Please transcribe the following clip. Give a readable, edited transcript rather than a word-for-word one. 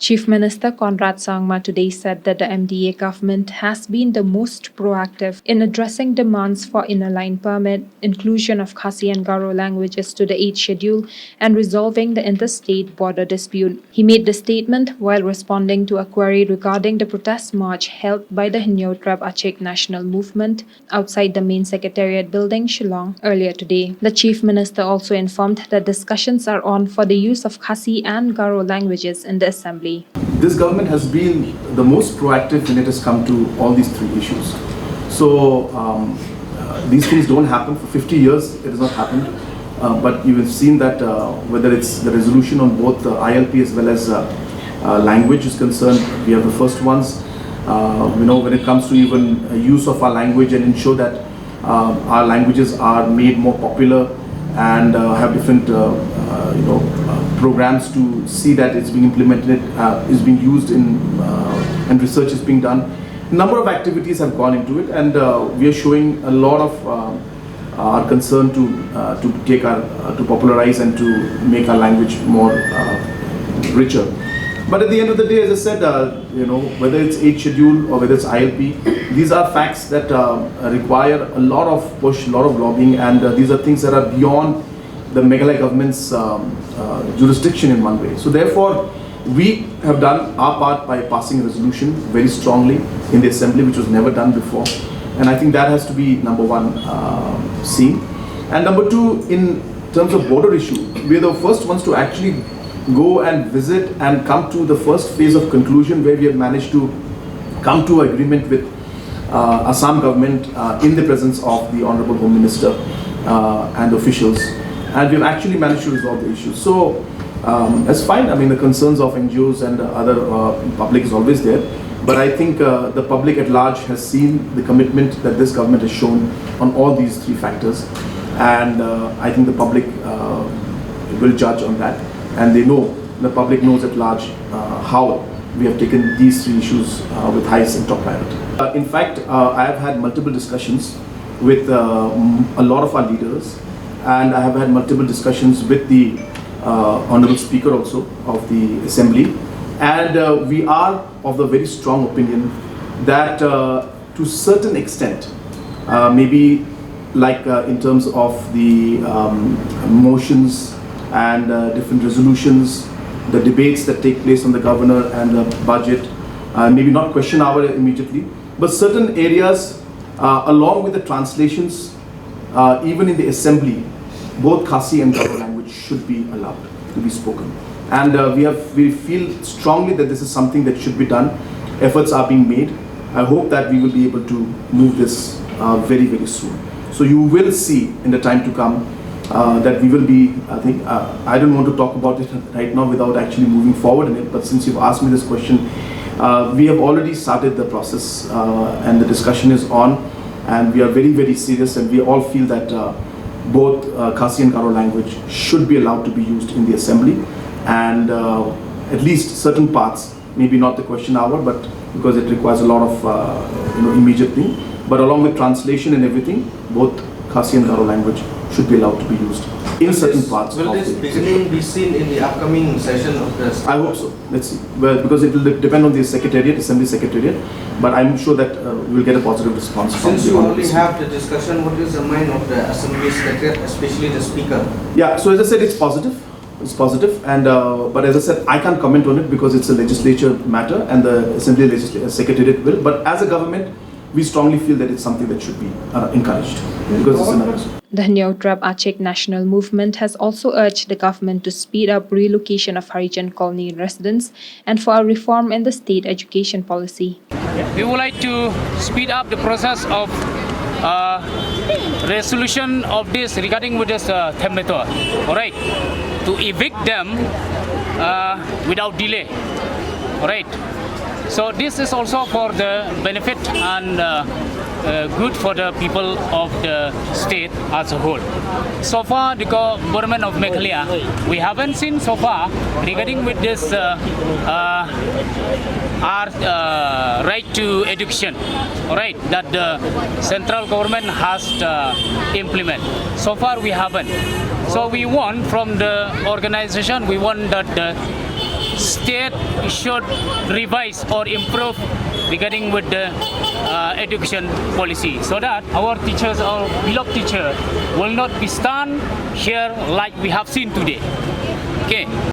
Chief Minister Conrad Sangma today said that the MDA government has been the most proactive in addressing demands for inner line permit, inclusion of Khasi and Garo languages to the 8th schedule, and resolving the interstate border dispute. He made the statement while responding to a query regarding the protest march held by the Hinyotrab Achek National Movement outside the main secretariat building, Shillong, earlier today. The Chief Minister also informed that discussions are on for the use of Khasi and Garo languages in the Assembly. This government has been the most proactive when it has come to all these three issues. So these things don't happen. For 50 years it has not happened. But you have seen that whether it's the resolution on both ILP as well as language is concerned, we are the first ones. When it comes to even use of our language and ensure that our languages are made more popular and have different programs to see that it's being implemented, is being used in, and research is being done. A number of activities have gone into it, and we are showing a lot of our concern to take to popularize and to make our language more richer. But at the end of the day, as I said, whether it's 8th schedule or whether it's ILP, these are facts that require a lot of push, a lot of lobbying, and these are things that are beyond the Meghalaya government's jurisdiction in one way. So therefore, we have done our part by passing a resolution very strongly in the Assembly, which was never done before. And I think that has to be number one seen. And number two, in terms of border issue, we are the first ones to actually go and visit and come to the first phase of conclusion, where we have managed to come to agreement with Assam government in the presence of the Honorable Home Minister and officials. And we've actually managed to resolve the issues. So that's fine. I mean, the concerns of NGOs and other public is always there. But I think the public at large has seen the commitment that this government has shown on all these three factors. And I think the public will judge on that. And they know, the public knows at large how we have taken these three issues with highest and top priority. In fact, I have had multiple discussions with a lot of our leaders, and I have had multiple discussions with the Honorable Speaker also of the Assembly. And we are of the very strong opinion that to certain extent, maybe like in terms of the motions and different resolutions, the debates that take place on the governor and the budget, maybe not question hour immediately, but certain areas along with the translations, even in the Assembly, both Khasi and Garo language should be allowed to be spoken. And we feel strongly that this is something that should be done. Efforts are being made. I hope that we will be able to move this very, very soon. So you will see in the time to come that we will be, I think, I don't want to talk about it right now without actually moving forward in it, but since you've asked me this question, we have already started the process and the discussion is on, and we are very, very serious, and we all feel that both Khasi and Garo language should be allowed to be used in the Assembly, and at least certain parts, maybe not the question hour, but because it requires a lot of immediate thing, but along with translation and everything, both Khasi and Garo language should be allowed to be used in certain parts. Will this beginning be seen in the upcoming session of the? I hope so. Let's see. Well, because it will depend on the secretariat, Assembly secretariat, but I'm sure that we will get a positive response. Since you already have the discussion, what is the mind of the Assembly secretariat, especially the Speaker? Yeah. So as I said, it's positive. It's positive, and but as I said, I can't comment on it because it's a legislature matter, and the Assembly secretariat will. But as a government, we strongly feel that it's something that should be encouraged because it's another. The Hinyotrab Achek National Movement has also urged the government to speed up relocation of Harijan colony residents and for a reform in the state education policy. We would like to speed up the process of resolution of this regarding with this temperature, all right, to evict them without delay, all right. So this is also for the benefit and good for the people of the state as a whole. So far, the government of Meghalaya, we haven't seen so far regarding with this our right to education, all right, that the central government has to implement. So far, we haven't. So we want from the organization, we want that the state should revise or improve regarding with the education policy, so that our teachers, our beloved teacher, will not be stand here like we have seen today. Okay.